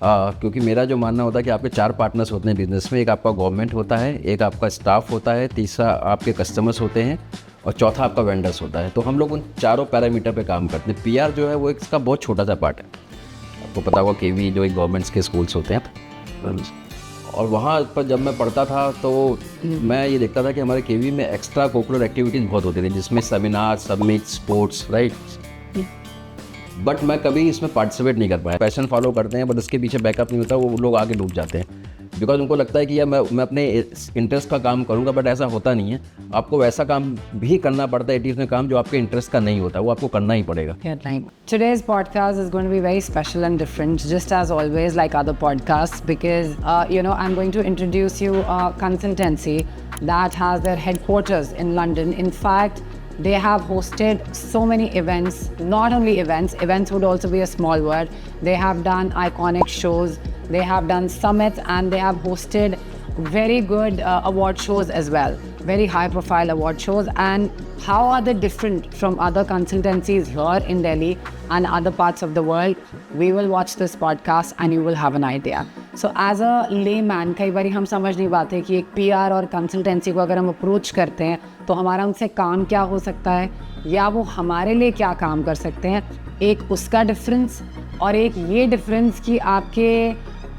क्योंकि मेरा जो मानना होता है कि आपके 4 पार्टनर्स होते हैं बिजनेस में। एक आपका गवर्नमेंट होता है, एक आपका स्टाफ होता है, तीसरा आपके कस्टमर्स होते हैं और चौथा आपका वेंडर्स होता है। तो हम लोग उन चारों पैरामीटर पे काम करते हैं। पीआर जो है वो इसका बहुत छोटा सा पार्ट है। आपको पता होगा केवी जो एक गवर्नमेंट्स के स्कूल्स होते हैं, और वहाँ पर जब मैं पढ़ता था तो मैं ये देखता था कि हमारे केवी में एक्स्ट्रा कोकुलर एक्टिविटीज़ बहुत होती थी, जिसमें seminar, summit, sports, right. But मैं कभी इसमें पार्टिसिपेट नहीं कर पाया। पैशन फॉलो करते हैं बट उसके पीछे बैकअप नहीं होता, वो लोग आगे डूब जाते हैं बिकॉज उनको लगता है कि यार मैं अपने इंटरेस्ट का काम करूंगा, बट ऐसा होता नहीं है। आपको वैसा काम भी करना पड़ता है, 80% में काम जो आपके इंटरेस्ट का नहीं होता, वो आपको करना ही पड़ेगा। Today's podcast is going to be very special and different, just as always, like other podcasts, because I'm going to introduce you a consultancy that has their headquarters in London. In fact, they have hosted so many events, not only events would also be a small word. They have done iconic shows, they have done summits, and they have hosted very good award shows as well, very high profile award shows. And how are they different from other consultancies here in Delhi and other parts of the world? We will watch this podcast and you will have an idea. So as a layman, कई बार हम समझ नहीं पाते कि एक PR और consultancy को अगर हम अप्रोच करते हैं तो हमारा उनसे काम क्या हो सकता है या वो हमारे लिए क्या काम कर सकते हैं। एक उसका डिफरेंस और एक ये डिफरेंस कि आपके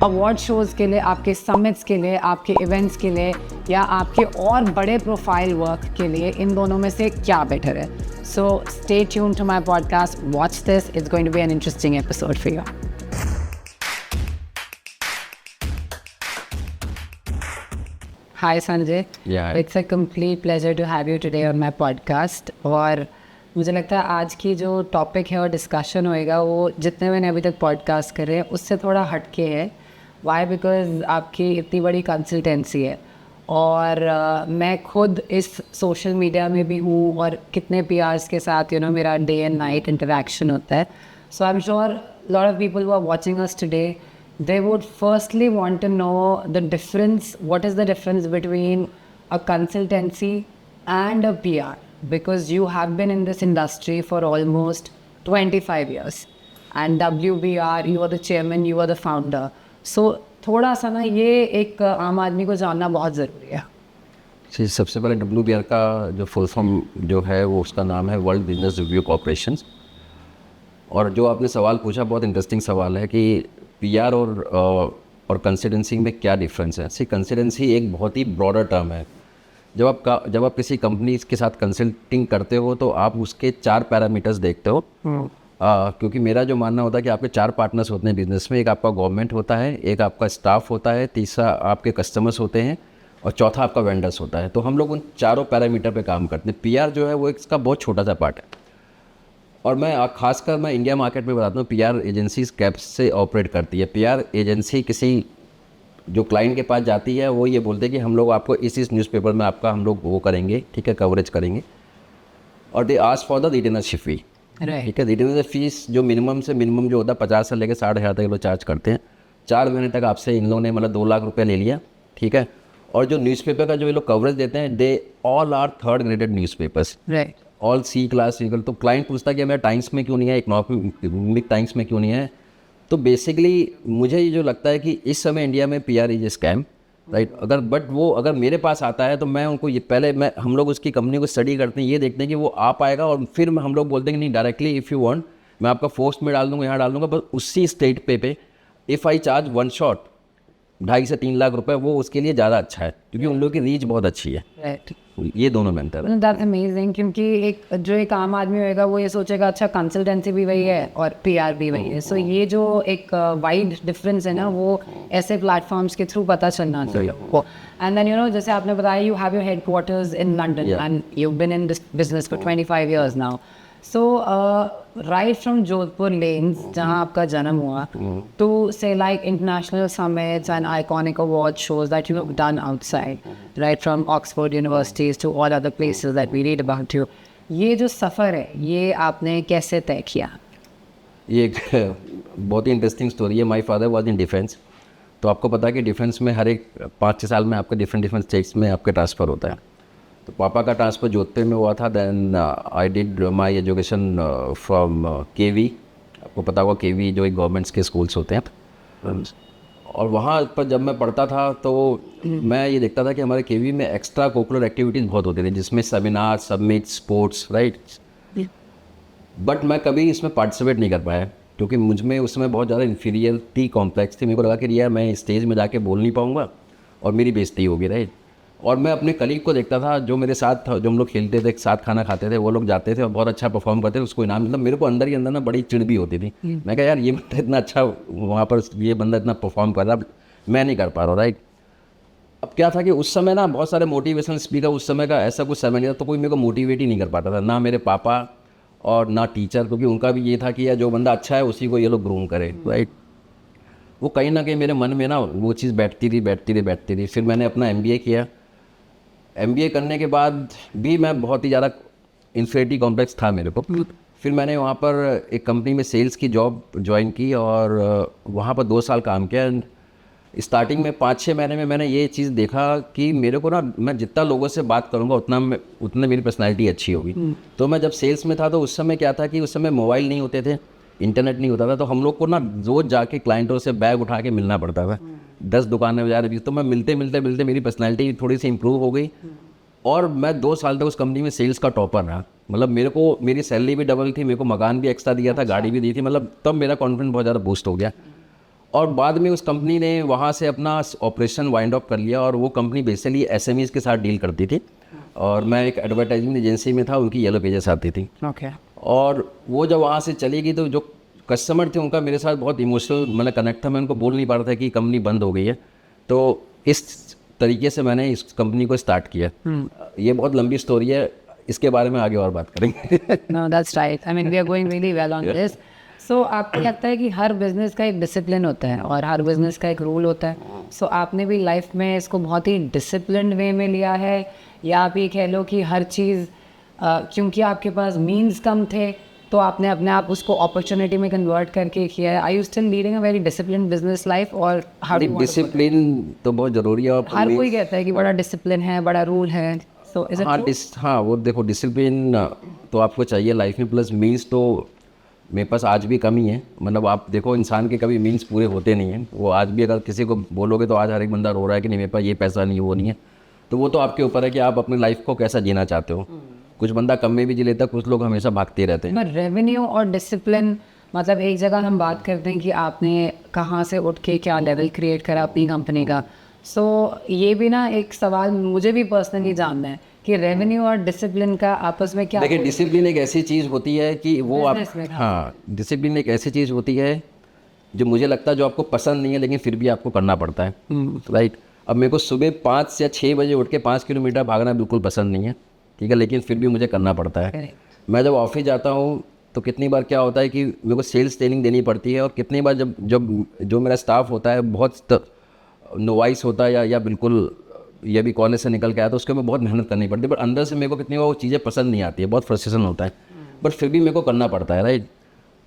अवार्ड शोज़ के लिए, आपके समिट्स के लिए, आपके इवेंट्स के लिए या आपके और बड़े प्रोफाइल वर्क के लिए इन दोनों में से क्या बेटर है। So stay tuned to my podcast, watch this, it's going to be an interesting episode for you. Hi Sanjay, Yeah. it's a complete pleasure to have you today on my podcast. और मुझे लगता है आज की जो topic है और discussion होएगा वो जितने मैंने अभी तक पॉडकास्ट करे हैं उससे थोड़ा हटके है। वाई? बिकॉज आपकी इतनी बड़ी कंसल्टेंसी है और मैं खुद इस सोशल मीडिया में भी हूँ और कितने PRs के साथ मेरा डे एंड नाइट इंटरेक्शन होता है। So I am sure lot of people who are watching us today, they would firstly want to know the difference. What is the difference between a consultancy and a PR? Because you have been in this industry for almost 25 years. And WBR, you are the chairman, you are the founder. So थोड़ा सा ना ये एक आम आदमी को जानना बहुत ज़रूरी है। सबसे पहले WBR का जो फुल फॉर्म जो है वो उसका नाम है वर्ल्ड बिजनेस रिव्यू कॉर्पोरेशन। और जो आपने सवाल पूछा बहुत इंटरेस्टिंग सवाल है कि PR और कंसल्टेंसी में क्या डिफरेंस है। कंसल्टेंसी एक बहुत ही ब्रॉडर टर्म है। जब आप किसी कंपनी के साथ कंसल्टिंग करते हो तो आप उसके 4 पैरामीटर्स देखते हो। क्योंकि मेरा जो मानना होता है कि आपके 4 पार्टनर्स होते हैं बिजनेस में। एक आपका गवर्नमेंट होता है, एक आपका स्टाफ होता है, तीसरा आपके कस्टमर्स होते हैं और चौथा आपका वेंडर्स होता है। तो हम लोग उन चारों पैरामीटर पे काम करते हैं। PR जो है वो इसका बहुत छोटा सा पार्ट है। और खासकर मैं इंडिया मार्केट में बताता हूँ, PR एजेंसीज कैप्स से ऑपरेट करती है। PR एजेंसी किसी जो क्लाइंट के पास जाती है वो ये बोलते हैं कि हम लोग आपको इस न्यूज़पेपर में आपका हम लोग वो करेंगे, ठीक है, कवरेज करेंगे। और they ask for the retainership fee, ठीक है। रिटेनरशिप फीस जो मिनिमम से मिनिमम जो होता है 50 से लेकर 60,000 तक लोग चार्ज करते हैं। 4 महीने तक आपसे इन लोगों ने मतलब 2 लाख रुपये ले लिया, ठीक है। और जो न्यूज़पेपर का जो ये लोग कवरेज देते हैं, they all are 3rd graded newspapers, right, all C class legal. तो क्लाइंट पूछता है कि मेरा टाइम्स में क्यों नहीं है, इकोनॉमिक टाइम्स में क्यों नहीं है। तो बेसिकली मुझे ये जो लगता है कि इस समय इंडिया में PR is a scam, right. अगर मेरे पास आता है तो मैं उनको ये हम लोग उसकी कंपनी को स्टडी करते हैं, ये देखते हैं कि वो आ पाएगा और फिर हम लोग बोलते हैं कि नहीं, डायरेक्टली इफ़ यू वांट मैं आपका पोस्ट में डाल दूँगा, यहाँ डाल दूँगा, बस उसी स्टेट पे इफ़ आई चार्ज 1 शॉट 2.5 से 3 लाख रुपए, वो उसके लिए ज़्यादा अच्छा है क्योंकि उन लोगों की रीच बहुत अच्छी है, राइट। ये दोनों में अंतर है। दैट्स अमेजिंग, क्योंकि एक आम आदमी होएगा वो ये सोचेगा अच्छा कंसल्टेंसी भी वही है और PR भी वही है। सो ये जो एक वाइड डिफरेंस है ना, वो ऐसे प्लेटफॉर्म्स के थ्रू पता चलना चाहिए आपको। एंड देन जैसे आपने बताया, you have your headquarters in London and you been in this business for 25 years now. So right from Jodhpur lanes जहाँ आपका जन्म हुआ टू से like international summits and iconic award shows that you have done outside, right from Oxford universities to all other places that we read about you, ये जो सफ़र है ये आपने कैसे तय किया? ये एक बहुत ही इंटरेस्टिंग स्टोरी है। My father was in defence. तो आपको पता है कि डिफेंस में हर एक 5-6 साल में आपके डिफरेंट स्टेट्स में आपके ट्रांसफ़र होता है। तो पापा का ट्रांसफ़र जोधपुर में हुआ था। Then I did my education from KV. आपको पता होगा केवी जो एक गवर्नमेंट्स के स्कूल्स होते हैं, और वहाँ पर जब मैं पढ़ता था तो मैं ये देखता था कि हमारे केवी में एक्स्ट्रा कोकुलर एक्टिविटीज़ बहुत होती थी, जिसमें seminar, submit, sports, right. But मैं कभी इसमें पार्टिसिपेट नहीं कर पाया क्योंकि मुझ में उस समय बहुत ज़्यादा इन्फीरियरिटी कॉम्प्लेक्स थी। मेरे को लगा कि यार मैं स्टेज में जाके बोल नहीं पाऊँगा और मेरी बेइज्जती होगी, राइट। और मैं अपने कलीग को देखता था जो मेरे साथ था, जो हम लोग खेलते थे, साथ खाना खाते थे, वो लोग जाते थे और बहुत अच्छा परफॉर्म करते थे, उसको इनाम मिलता। मेरे को अंदर ही अंदर ना बड़ी चिढ़ भी होती थी। मैं कहा यार ये बंदा इतना अच्छा वहाँ पर, ये बंदा इतना परफॉर्म कर रहा, मैं नहीं कर पा रहा, राइट। अब क्या था कि उस समय ना बहुत सारे मोटिवेशनल स्पीकर, उस समय का ऐसा कुछ समय नहीं था तो कोई मेरे को मोटिवेट ही नहीं कर पाता था, ना मेरे पापा और ना टीचर, क्योंकि उनका भी ये था कि यार जो बंदा अच्छा है उसी को ये लोग ग्रूम करें, राइट। वो कहीं ना कहीं मेरे मन में ना वो चीज़ बैठती रही। फिर मैंने अपना MBA किया। MBA करने के बाद भी मैं बहुत ही ज़्यादा इन्फिनिटी कॉम्प्लेक्स था मेरे को। फिर मैंने वहाँ पर एक कंपनी में सेल्स की जॉब ज्वाइन की और वहाँ पर 2 साल काम किया। स्टार्टिंग में 5-6 महीने में मैंने ये चीज़ देखा कि मेरे को ना, मैं जितना लोगों से बात करूँगा उतना मेरी पर्सनैलिटी अच्छी होगी। तो मैं जब सेल्स में था तो उस समय क्या था कि उस समय मोबाइल नहीं होते थे, इंटरनेट नहीं होता था, तो हम लोग को ना रोज़ जाके क्लाइंटों से बैग उठा के मिलना पड़ता था। 10 दुकानें जा रही थी, तो मैं मिलते मेरी पर्सनैलिटी थोड़ी सी इंप्रूव हो गई और मैं 2 साल तक उस कंपनी में सेल्स का टॉपर रहा। मतलब मेरे को मेरी सैलरी भी डबल थी, मेरे को मकान भी एक्स्ट्रा दिया था, गाड़ी भी दी थी, मतलब तब मेरा कॉन्फिडेंस बहुत ज़्यादा बूस्ट हो गया। और बाद में उस कंपनी ने वहाँ से अपना ऑपरेशन वाइंड अप कर लिया और वो कंपनी बेसिकली SMEs के साथ डील करती थी और मैं एक एडवर्टाइजिंग एजेंसी में था, उनकी येलो पेजेस आती थी। ओके। और वो जब वहाँ से चली गई तो जो कस्टमर थे उनका मेरे साथ बहुत इमोशनल मतलब कनेक्ट था। मैं उनको बोल नहीं पा रहा था कि कंपनी बंद हो गई है। तो इस तरीके से मैंने इस कंपनी को स्टार्ट किया। ये बहुत लंबी स्टोरी है, इसके बारे में आगे और बात करेंगे। No, that's right. I mean, we are going really well on this. So आपको लगता है कि हर बिजनेस का एक डिसिप्लिन होता है और हर बिजनेस का एक रूल होता है। सो आपने भी लाइफ में इसको बहुत ही डिसिप्लिन वे में लिया है, या आप ये कह लो कि हर चीज़ क्योंकि आपके पास मीन्स कम थे तो आपने अपने आप उसको अपॉर्चुनिटी में कन्वर्ट करके किया है? Are you still leading a very discipline business life और हाउ डिसिप्लिन तो बहुत ज़रूरी है। हर कोई कहता है कि बड़ा डिसिप्लिन है, बड़ा रूल है, सो इज इट? हाँ, वो देखो डिसिप्लिन तो आपको चाहिए लाइफ में, प्लस मीन्स तो मेरे पास आज भी कमी है। मतलब आप देखो इंसान के कभी मीन्स पूरे होते नहीं हैं। वो आज भी अगर किसी को बोलोगे तो आज हर एक बंदा रो रहा है कि नहीं मेरे पास ये पैसा नहीं है, वो नहीं है। तो वो तो आपके ऊपर है कि आप अपनी लाइफ को कैसा जीना चाहते हो। कुछ बंदा कम में भी जी लेता है, कुछ लोग हमेशा भागते रहते हैं। रेवेन्यू और डिसिप्लिन, मतलब एक जगह हम बात करते हैं कि आपने कहाँ से उठ के क्या लेवल क्रिएट करा अपनी कंपनी का। सो ये भी ना एक सवाल मुझे भी पर्सनली जानना है कि रेवेन्यू और डिसिप्लिन का आपस में क्या। देखिए डिसिप्लिन एक ऐसी चीज़ होती है कि वो आप, Business में, हाँ, डिसिप्लिन एक ऐसी चीज़ होती है जो मुझे लगता है जो आपको पसंद नहीं है लेकिन फिर भी आपको करना पड़ता है, राइट। अब मेरे को सुबह 5 या 6 बजे उठ के 5 किलोमीटर भागना बिल्कुल पसंद नहीं है, ठीक है, लेकिन फिर भी मुझे करना पड़ता है। Correct. मैं जब ऑफिस जाता हूँ तो कितनी बार क्या होता है कि मेरे को सेल्स ट्रेनिंग देनी पड़ती है और कितनी बार जब जब जो मेरा स्टाफ होता है बहुत नोवाइस होता है या बिल्कुल ये भी कॉलेज से निकल के आया तो उसके में बहुत मेहनत करनी पड़ती है, बट अंदर से मेरे को कितनी बार वो चीज़ें पसंद नहीं आती है, बहुत फ्रस्ट्रेशन होता है, बट फिर भी मेरे को करना पड़ता है, राइट।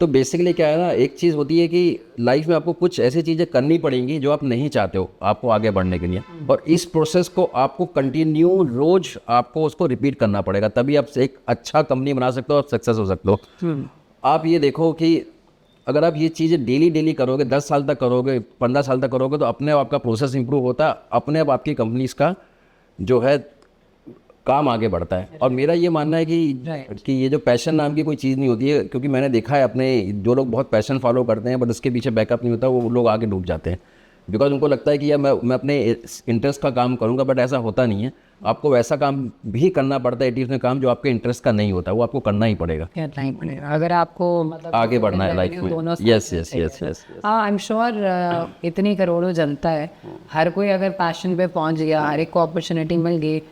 तो बेसिकली क्या है ना, एक चीज़ होती है कि लाइफ में आपको कुछ ऐसी चीज़ें करनी पड़ेंगी जो आप नहीं चाहते हो आपको आगे बढ़ने के लिए, और इस प्रोसेस को आपको कंटिन्यू रोज आपको उसको रिपीट करना पड़ेगा, तभी आप एक अच्छा कंपनी बना सकते हो और सक्सेस हो सकते हो। आप ये देखो कि अगर आप ये चीज़ें डेली करोगे, 10 साल तक करोगे, 15 साल तक करोगे, तो अपने आप आपका प्रोसेस इंप्रूव होता है, अपने आप आपकी कंपनीज का जो है काम आगे बढ़ता है। और मेरा ये मानना है कि ये जो पैशन नाम की कोई चीज़ नहीं होती है, क्योंकि मैंने देखा है अपने जो लोग बहुत पैशन फॉलो करते हैं बट उसके पीछे बैकअप नहीं होता, वो लोग आगे डूब जाते हैं, बिकॉज उनको लगता है कि यार मैं अपने इंटरेस्ट का काम करूँगा, बट ऐसा होता नहीं है। आपको वैसा काम भी करना पड़ता है 80% में काम जो आपके इंटरेस्ट का नहीं होता, वो आपको करना ही पड़ेगा अगर आपको मतलब आगे बढ़ना है लाइफ में। यस। हाँ, आई एम श्योर इतनी करोड़ों जनता है, हर कोई अगर पैशन पे पहुंच गया, हर एक को अपॉर्चुनिटी मिल गई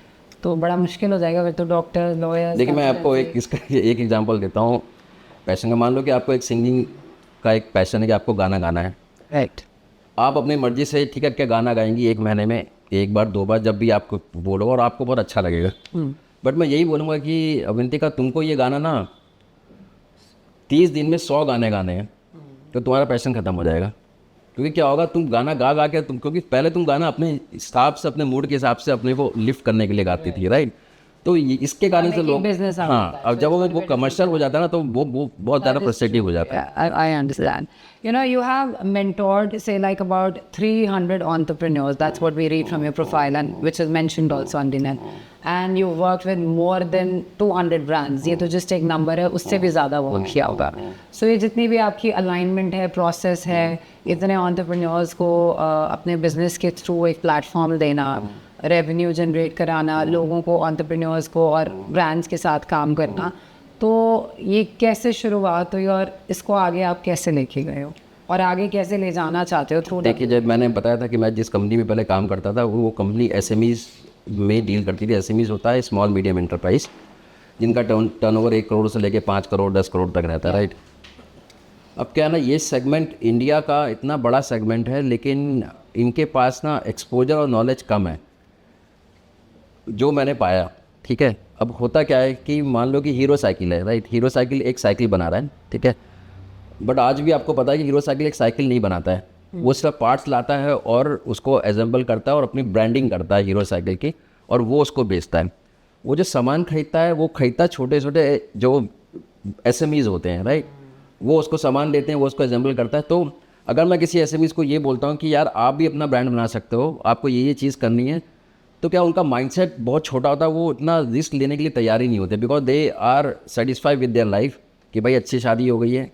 तो बड़ा मुश्किल हो जाएगा फिर तो डॉक्टर, लॉयर। देखिए मैं आपको एक एग्जांपल देता हूँ पैशन का। मान लो कि आपको एक सिंगिंग का एक पैशन है कि आपको गाना गाना है, राइट। आप अपनी मर्जी से ठीक है क्या गाना गाएंगी 1 महीने में 1 बार 2 बार जब भी आपको बोलो और आपको बहुत अच्छा लगेगा। बट मैं यही बोलूँगा कि अवंतिका तुमको ये गाना ना 30 दिन में 100 गाने गाने हैं तो तुम्हारा पैशन ख़त्म हो जाएगा। क्योंकि क्या होगा, तुम गाना गा के क्योंकि पहले तुम गाना अपने हिसाब से, अपने मूड के हिसाब से अपने को लिफ्ट करने के लिए गाती थी, राइट। तो इसके कारण से लोग business out of हाँ, that. अब जब वो कमर्शियल हो जाता है ना तो वो बहुत ज़्यादा प्रोसेटिव हो जाता है. Yeah, I understand. You know, you have mentored, say, like about 300 entrepreneurs. That's what we read from your profile, and which is mentioned also on the net. And you worked with more than 200 brands. ये तो just एक number है, उससे भी ज़्यादा work किया होगा. So ये जितनी भी आपकी alignment है, process है, इतने entrepreneurs को अपने business के through एक platform देना, रेवेन्यू जनरेट कराना, लोगों को, एंटरप्रेन्योर्स को और ब्रांड्स के साथ काम करना, तो ये कैसे शुरुआत हुई और इसको आगे आप कैसे लेके गए हो और आगे कैसे ले जाना चाहते हो थ्रू? देखिए, जब मैंने बताया था कि मैं जिस कंपनी में पहले काम करता था वो कंपनी एसएमईज में डील करती थी. एसएमईज होता है स्मॉल मीडियम एंटरप्राइज, जिनका टर्नओवर 1 करोड़ से लेके 5 करोड़ 10 करोड़ तक रहता है, राइट. अब क्या है ना, ये सेगमेंट इंडिया का इतना बड़ा सेगमेंट है, लेकिन इनके पास ना एक्सपोजर और नॉलेज कम है जो मैंने पाया. ठीक है, अब होता क्या है कि मान लो कि हीरो साइकिल है, राइट. हीरो साइकिल एक साइकिल बना रहा है, ठीक है, बट आज भी आपको पता है कि हीरो साइकिल एक साइकिल नहीं बनाता है. वो सिर्फ पार्ट्स लाता है और उसको असेंबल करता है और अपनी ब्रांडिंग करता है हीरो साइकिल की, और वो उसको बेचता है. वो जो सामान खरीदता है वो खरीदता छोटे छोटे जो एसएमईज होते हैं, राइट. वो उसको सामान देते हैं, वो उसको असेंबल करता है. तो अगर मैं किसी एसएमईज को ये बोलता हूँ कि यार आप भी अपना ब्रांड बना सकते हो, आपको ये चीज़ करनी है, तो क्या उनका माइंडसेट बहुत छोटा होता है. वो इतना रिस्क लेने के लिए तैयार ही नहीं होते, because they are satisfied with their life कि भाई अच्छी शादी हो गई है,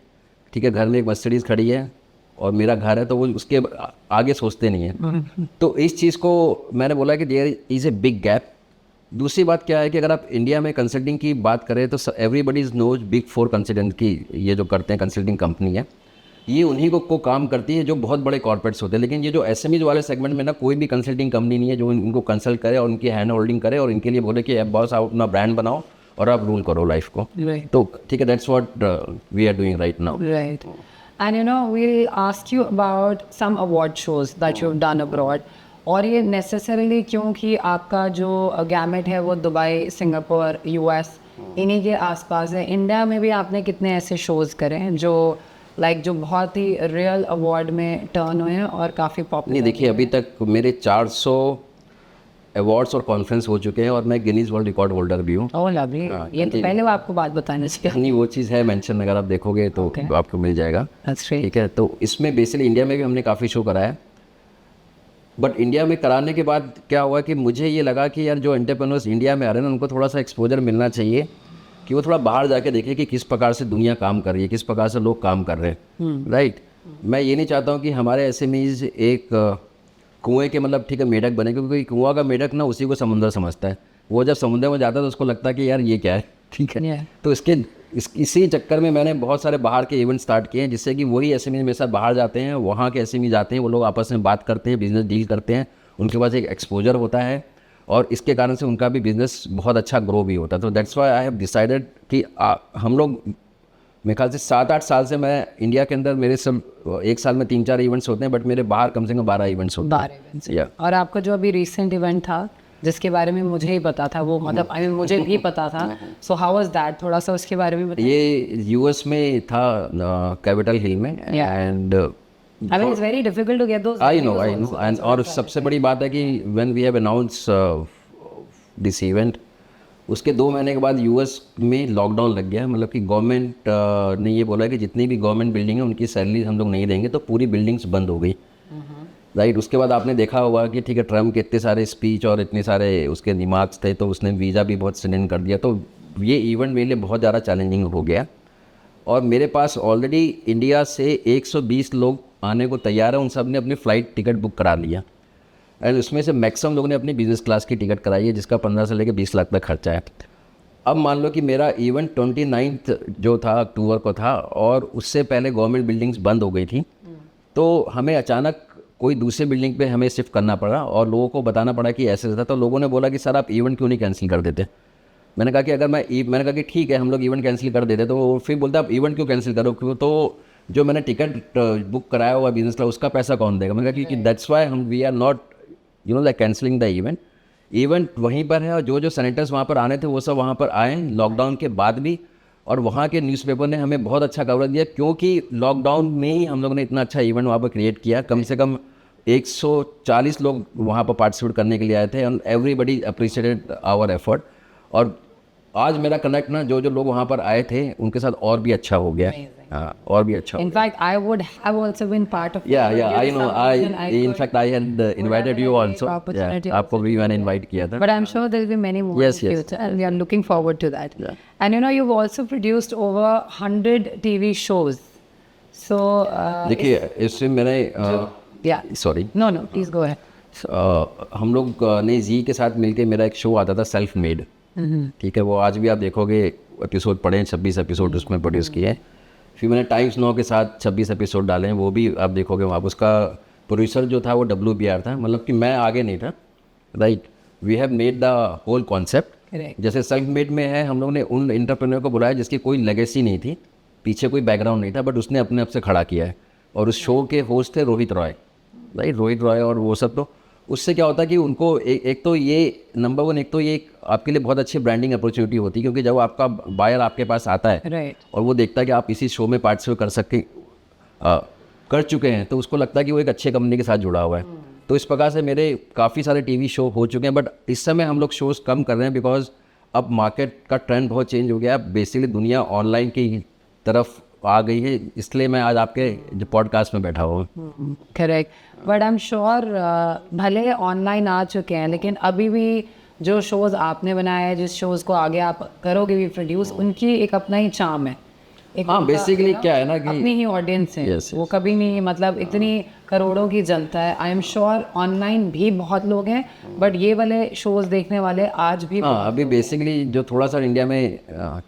ठीक है, घर में एक मर्सिडीज़ खड़ी है और मेरा घर है, तो वो उसके आगे सोचते नहीं है. तो इस चीज़ को मैंने बोला कि there is a big gap. दूसरी बात क्या है कि अगर आप इंडिया में कंसल्टिंग की बात करें तो एवरीबडी नोज बिग 4 कंसल्टेंट की, ये जो करते हैं कंसल्टिंग कंपनी है, ये उन्हीं को काम करती है जो बहुत बड़े कॉर्पोरेट्स होते हैं. लेकिन ये जो एसएमईज वाले सेगमेंट में ना कोई भी कंसल्टिंग कंपनी नहीं है जो इनको कंसल्ट करे और उनकी हैंड होल्डिंग करे और इनके लिए बोले कि बॉस आप अपना ब्रांड बनाओ और आप रूल करो लाइफ को. Right. तो ठीक है, that's what we are doing right now. Right. And you know, we'll ask you about some award shows that you've done abroad. और ये necessarily क्योंकि आपका जो गैमेट है वो दुबई, सिंगापुर, यूएस इन्हीं के आसपास है. इंडिया में भी आपने कितने ऐसे शोज़ करे हैं जो जो बहुत ही रियल अवार्ड में टर्न हुए हैं और काफ़ी पॉपुलर? नहीं, देखिए, अभी तक मेरे 400 अवार्ड्स और कॉन्फ्रेंस हो चुके हैं और मैं गिनीज वर्ल्ड रिकॉर्ड होल्डर भी हूँ. ओह लवली. ये तो पहले वो आपको बात बताना चाहिए. नहीं, वो चीज़ है मेंशन, अगर आप देखोगे तो आपको मिल जाएगा. That's great. ठीक है, तो इसमें बेसिकली इंडिया में भी हमने काफ़ी शो कराया. बट इंडिया में कराने के बाद क्या हुआ कि मुझे ये लगा कि यार जो एंटरप्रेन्योर्स इंडिया में आ रहे हैं ना, उनको थोड़ा सा एक्सपोजर मिलना चाहिए कि वो थोड़ा बाहर जाके देखें कि किस प्रकार से दुनिया काम कर रही है, किस प्रकार से लोग काम कर रहे हैं, राइट. मैं ये नहीं चाहता हूँ कि हमारे एसएमईज एक कुएं के मतलब ठीक है मेढक बने, क्योंकि कुआं का मेढक ना उसी को समुंदर समझता है. वो जब समुद्र में जाता है तो उसको लगता है कि यार ये क्या है, ठीक है. तो इसी चक्कर में मैंने बहुत सारे बाहर के इवेंट स्टार्ट किए हैं, जिससे कि वही एसएमईज मेरे साथ बाहर जाते हैं, वहाँ के एसएमईज आते हैं, वो लोग आपस में बात करते हैं, बिजनेस डील करते हैं, उनके पास एक एक्सपोजर होता है और इसके कारण से उनका भी बिजनेस बहुत अच्छा ग्रो भी होता है. तो that's why I have decided कि हम लोग, मेरे ख्याल से 7-8 साल से मैं इंडिया के अंदर, मेरे सब एक साल में 3-4 इवेंट्स होते हैं, बट मेरे बाहर कम से कम 12 इवेंट्स होते हैं. 12 इवेंट्स. और आपका जो अभी रिसेंट इवेंट था जिसके बारे में मुझे ही पता था, वो मतलब आई मीन मुझे भी पता था, सो हाउ वाज दैट, थोड़ा सा उसके बारे में बताइए. ये यूएस में था, कैपिटल हिल में. And I mean, it's very difficult to get those. I know. And और सबसे बड़ी बात है कि when we have announced this event, उसके 2 महीने के बाद यूएस में लॉकडाउन लग गया. मतलब कि गवर्नमेंट ने ये बोला कि जितनी भी गवर्नमेंट बिल्डिंग है उनकी सैलरी हम लोग नहीं देंगे, तो पूरी बिल्डिंग्स बंद हो गई, राइट. उसके बाद आपने देखा होगा कि ठीक है, ट्रम्प के इतने सारे स्पीच और इतने सारे उसके रिमार्क्स थे, तो उसने वीज़ा भी बहुत स्टेंड कर दिया. तो ये इवेंट मेरे लिए बहुत ज़्यादा चैलेंजिंग हो गया. और मेरे पास ऑलरेडी इंडिया से 120 लोग आने को तैयार है, उन सब ने अपनी फ़्लाइट टिकट बुक करा लिया. एंड उसमें से मैक्सिमम लोगों ने अपनी बिज़नेस क्लास की टिकट कराई है, जिसका 15 से लेकर 20 लाख तक खर्चा है. अब मान लो कि मेरा इवेंट 29 जो था अक्टूबर को था और उससे पहले गवर्नमेंट बिल्डिंग्स बंद हो गई थी. तो हमें अचानक कोई दूसरे बिल्डिंग पे हमें शिफ्ट करना पड़ा और लोगों को बताना पड़ा कि ऐसे था. तो लोगों ने बोला कि सर आप इवेंट क्यों नहीं कैंसिल कर देते. मैंने कहा कि मैंने कहा कि ठीक है हम लोग इवेंट कैंसिल कर देते. तो फिर बोलता आप इवेंट क्यों कैंसिल करो, क्यों, तो जो मैंने टिकट बुक कराया हुआ बिजनेस क्लास उसका पैसा कौन देगा. मैंने कहा कि that's why we are not like cancelling the event वहीं पर है. और जो सेनेटर्स वहाँ पर आने थे वो सब वहाँ पर आए लॉकडाउन के बाद भी, और वहाँ के न्यूज़पेपर ने हमें बहुत अच्छा कवरेज दिया, क्योंकि लॉकडाउन में ही हम लोगों ने इतना अच्छा इवेंट वहाँ पर क्रिएट किया. कम से कम 140 लोग वहाँ पर पार्टिसिपेट करने के लिए आए थे, and everybody appreciated our effort. और आज मेरा कनेक्ट ना जो जो लोग वहाँ पर आए थे उनके साथ और भी अच्छा हो गया, हाँ और भी अच्छा हो In fact, I would have also been part of. या I know, in could- fact I had invited you also, opportunity yeah, आपको भी मैंने इनवाइट किया था. But I'm sure there will be many more Yes, in yes. future, and we are looking forward to that. Yeah. And you know, you've also produced over 100 TV shows. So, देखिए इससे मैंने yeah. Sorry No, no, please go ahead. हम लोग ने जी के साथ मिलके मेरा एक शो आता था सेल्फ मेड, ठीक है, वो आज भी आप देखोगे एपिसोड पड़े हैं, 26 एपिसोड उसमें प्रोड्यूस किए हैं. फिर मैंने टाइम्स नाउ के साथ 26 एपिसोड डाले हैं, वो भी आप देखोगे वहाँ पर. उसका प्रोड्यूसर जो था वो WBR था, मतलब कि मैं आगे नहीं था, right. We have made the whole concept. Correct. जैसे सेल्फ मेड में है, हम लोग ने उन एंटरप्रेन्योर को बुलाया जिसकी कोई लेगेसी नहीं थी, पीछे कोई बैकग्राउंड नहीं था, बट उसने अपने आप से खड़ा किया है. और उस शो के होस्ट थे रोहित रॉय, राइट, रोहित रॉय और वो सब. तो उससे क्या होता है कि उनको एक तो ये नंबर वन, एक तो ये आपके लिए बहुत अच्छी ब्रांडिंग अपॉर्चुनिटी होती है, क्योंकि जब आपका बायर आपके पास आता है Right. और वो देखता है कि आप इसी शो में पार्टिसिपेट कर चुके हैं, तो उसको लगता है कि वो एक अच्छे कंपनी के साथ जुड़ा हुआ है. तो इस प्रकार से मेरे काफ़ी सारे टीवी शो हो चुके हैं, बट इस समय हम लोग शोज़ कम कर रहे हैं बिकॉज अब मार्केट का ट्रेंड बहुत चेंज हो गया है. बेसिकली दुनिया ऑनलाइन की तरफ आ गई है, इसलिए मैं आज आपके जो पॉडकास्ट में बैठा हुआ हूँ. Correct. But I am sure भले ऑनलाइन आ चुके हैं, लेकिन अभी भी जो शोज़ आपने बनाए हैं, जिस शोज़ को आगे आप करोगे भी प्रोड्यूस, उनकी एक अपना ही चार्म है. एक हाँ, उनका, बेसिकली क्या है ना कि अपनी ही ऑडियंस है. Yes, वो कभी नहीं, मतलब इतनी करोड़ों की जनता है. आई एम श्योर ऑनलाइन भी बहुत लोग हैं, बट ये वाले शोज़ देखने वाले आज भी. हाँ, अभी बेसिकली जो थोड़ा सा इंडिया में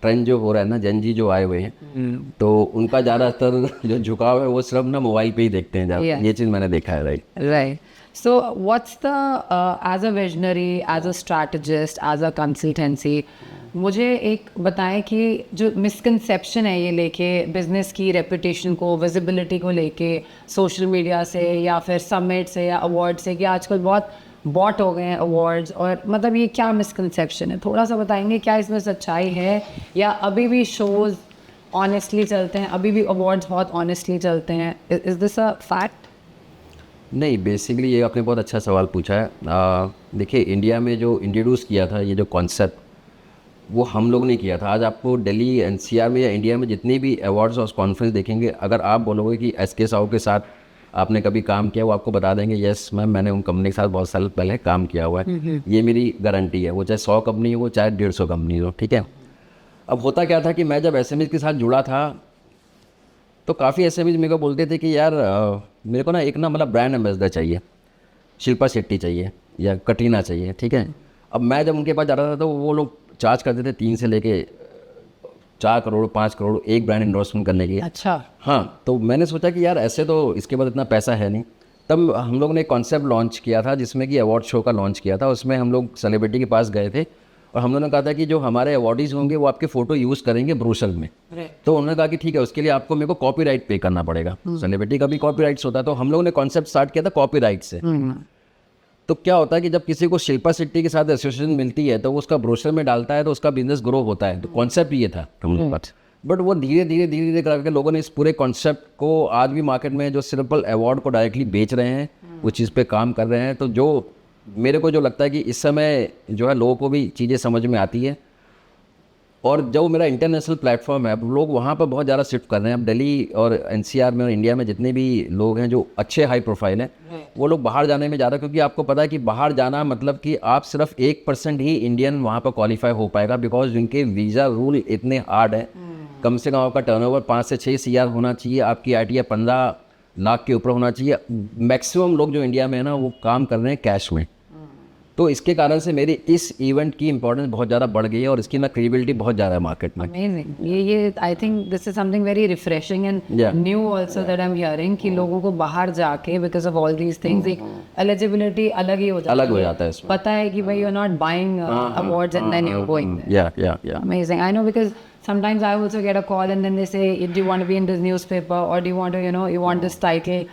ट्रेंड जो हो रहा है ना, जनजी जो आए हुए हैं, तो उनका ज़्यादातर जो झुकाव है वो सिर्फ ना मोबाइल पे ही देखते हैं ज़्यादा. Yeah. ये चीज़ मैंने देखा है, right. Right. So, what's the as a visionary, as a strategist, as a consultancy, मुझे एक बताएं कि जो मिसकंसेप्शन है ये लेके बिजनेस की रेपुटेशन को, विजिबिलिटी को लेके, सोशल मीडिया से या फिर समिट से या अवार्ड से, कि आजकल बहुत बॉट हो गए हैं अवार्ड्स, और मतलब ये क्या मिसकंसेप्शन है, थोड़ा सा बताएंगे. क्या इसमें सच्चाई है, या अभी भी शोज़ ऑनेस्टली चलते हैं, अभी भी अवार्ड्स बहुत ऑनेस्टली चलते हैं? Is this a fact? नहीं, बेसिकली ये आपने बहुत अच्छा सवाल पूछा है. देखिए, इंडिया में जो इंट्रोड्यूस किया था ये जो कॉन्सेप्ट, वो हम लोग ने किया था. आज आपको दिल्ली NCR में या इंडिया में जितनी भी अवार्ड्स और कॉन्फ्रेंस देखेंगे, अगर आप बोलोगे कि SK साहू के साथ आपने कभी काम किया, वो आपको बता देंगे यस मैम, मैंने उन कंपनी के साथ बहुत साल पहले काम किया हुआ है. ये मेरी गारंटी है. वो चाहे 100 कंपनी हो, चाहे 150 कंपनी हो, ठीक है. अब होता क्या था कि मैं जब SMEs के साथ जुड़ा था, तो काफ़ी SMEs मेरे को बोलते थे कि यार मेरे को ना एक ना मतलब ब्रांड एम्बेसडर चाहिए, शिल्पा शेट्टी चाहिए या कटरीना चाहिए, ठीक है. अब मैं जब उनके पास जा रहा था तो वो लोग चार्ज करते थे 3 से लेके 4 करोड़ 5 करोड़ एक ब्रांड एंडोर्समेंट करने की. अच्छा. हाँ, तो मैंने सोचा कि यार ऐसे तो इसके बाद इतना पैसा है नहीं. तब हम लोग ने एक कॉन्सेप्ट लॉन्च किया था जिसमें कि अवार्ड शो का लॉन्च किया था. उसमें हम लोग सेलिब्रिटी के पास गए थे और हम लोगों ने कहा था कि जो हमारे अवार्डीज़ होंगे वो आपके फ़ोटो यूज़ करेंगे ब्रोशर में. तो उन्होंने कहा कि ठीक है, उसके लिए आपको मेरे को कॉपीराइट पे करना पड़ेगा. सेलिब्रिटी का भी कॉपीराइट्स होता है, तो हम लोगों ने कॉन्सेप्ट स्टार्ट किया था कॉपीराइट से. तो क्या होता है कि जब किसी को शिल्पा शेट्टी के साथ एसोसिएशन मिलती है तो वो उसका ब्रोशर में डालता है तो उसका बिजनेस ग्रो होता है. तो कॉन्सेप्ट ये था. बट वो धीरे धीरे करके लोगों ने इस पूरे कॉन्सेप्ट को आज भी मार्केट में जो सिंपल अवार्ड को डायरेक्टली बेच रहे हैं, उस चीज़ पे काम कर रहे हैं. तो जो मेरे को जो लगता है कि इस समय जो है लोगों को भी चीज़ें समझ में आती है, और जो मेरा इंटरनेशनल प्लेटफॉर्म है, अब लोग वहाँ पर बहुत ज़्यादा शिफ्ट कर रहे हैं. अब दिल्ली और NCR में और इंडिया में जितने भी लोग हैं जो अच्छे हाई प्रोफाइल हैं, वो लोग बाहर जाने में ज़्यादा, क्योंकि आपको पता है कि बाहर जाना मतलब कि आप सिर्फ 1% ही इंडियन वहाँ पर क्वालिफाई हो पाएगा, बिकॉज उनके वीज़ा रूल इतने हार्ड है. कम से कम आपका टर्नओवर 5 से 6 CR होना चाहिए, आपकी ITR 15 लाख के ऊपर होना चाहिए. मैक्सिमम लोग जो इंडिया में है ना, वो काम कर रहे हैं कैश में. तो इसके कारण से मेरी इस इवेंट की इंपॉर्टेंस बहुत ज़्यादा बढ़ गई है और इसकी ना क्रेडिबिलिटी बहुत ज़्यादा है मार्केट में. Amazing. ये I think this is something very refreshing and Yeah. New also that I am hearing, कि लोगों को बाहर जाके because of all these things एक एलिजिबिलिटी अलग ही हो जाती है. अलग हो जाता है इसमें. पता है कि भाई you are not buying awards and then you are going. या Amazing. I know, because sometimes I also get a call and then they say, do you want to be in this newspaper, or do you want to, you want this title?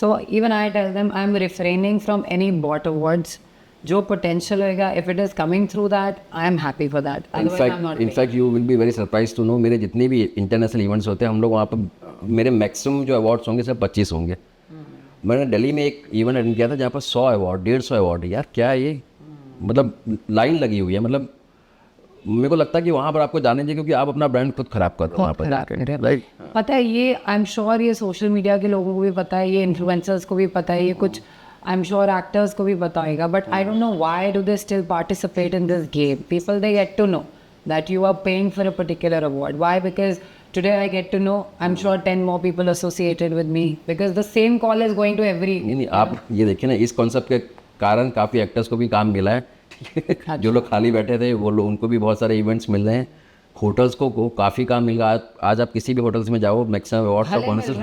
So even I tell them I'm refraining from any bought awards. जो potential होएगा, if it is coming through that, I am happy for that. Otherwise, I'm not. In fact, you will be very surprised to know, मेरे जितने भी international events होते हैं, हम लोग वहाँ पर मेरे मैक्सिमम जो अवार्ड्स होंगे सिर्फ 25 होंगे. मैंने दिल्ली में एक इवेंट अटेंड किया था जहाँ पर 100 अवार्ड 150 अवार्ड. यार क्या है ये, मतलब लाइन लगी हुई है. मतलब मेरे को लगता है कि वहाँ पर आपको जाने चाहिए, क्योंकि आप अपना ब्रांड खुद खराब कर रहे हो वहाँ पर खराब जाके, कर रहे हो। राइट। पता है ये, आई एम श्योर ये सोशल मीडिया के लोगों को भी पता है, ये इन्फ्लुएंसर्स को भी पता है, ये कुछ आई एम श्योर एक्टर्स को भी पता होगा, but I don't know why do they still participate in this game. People they get to know that you are paying for a particular award. Why? Because today I get to know, I'm sure 10 more people associated with me, because the same call is going to every. नहीं, आप ये देखिए ना, इस concept के कारण काफ़ी actors को भी काम मिला है जो लोग खाली बैठे थे वो लोग, उनको भी बहुत सारे इवेंट्स मिल रहे हैं। होटल्स को काफ़ी काम मिल रहा है। आज आप किसी भी होटल्स में जाओ, मैक्सिमम अवार्ड का कॉन्सेप्ट,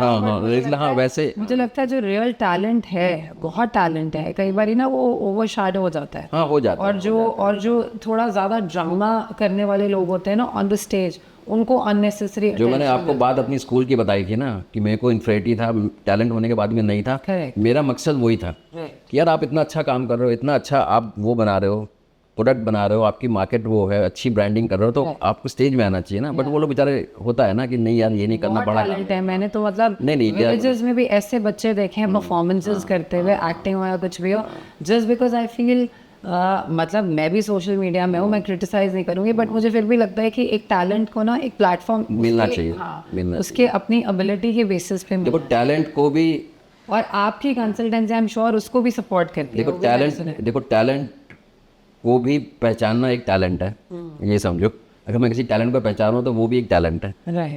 हाँ वैसे मुझे लगता है जो रियल टैलेंट है, बहुत टैलेंट है, कई बार ना वो ओवरशैडो हो जाता है। हाँ हो जाता है। और जो थोड़ा ज़्यादा ड्रामा करने वाले लोग होते हैं ना ऑन द स्टेज, उनको अननेसेसरी जो मैंने आपको बात अपनी स्कूल की बताई थी ना, कि मेरे को इन्फ्रेटी था, टैलेंट होने के बाद भी नहीं था। Correct. मेरा मकसद वही था कि यार आप इतना अच्छा काम कर रहे हो, इतना अच्छा आप वो बना रहे हो, प्रोडक्ट बना रहे हो, आपकी मार्केट वो है, अच्छी ब्रांडिंग कर रहे हो, तो आपको स्टेज में आना चाहिए ना। बट वो लोग बेचारे, होता है ना कि नहीं यार ये नहीं करना पड़ा। टैलेंट है। मैंने तो मतलब नहीं, विलेजेस में भी ऐसे बच्चे देखे हैं परफॉर्मेंसेस करते हुए, एक्टिंग हो या कुछ भी हो, जस्ट बिकॉज आई फील मतलब मैं भी सोशल मीडिया में हूँ, मैं क्रिटिसाइज नहीं करूँगी, बट मुझे फिर भी लगता है कि एक टैलेंट को ना एक प्लेटफॉर्म मिलना चाहिए, उसके अपनी एबिलिटी के बेसिस पे देखो टैलेंट को भी, और आपकी कंसल्टेंसी आई एम श्योर उसको भी सपोर्ट करती है। देखो टैलेंट को भी पहचानना एक टैलेंट है, ये समझो। अगर मैं किसी टैलेंट को पहचान रहा हूँ तो वो भी एक टैलेंट है,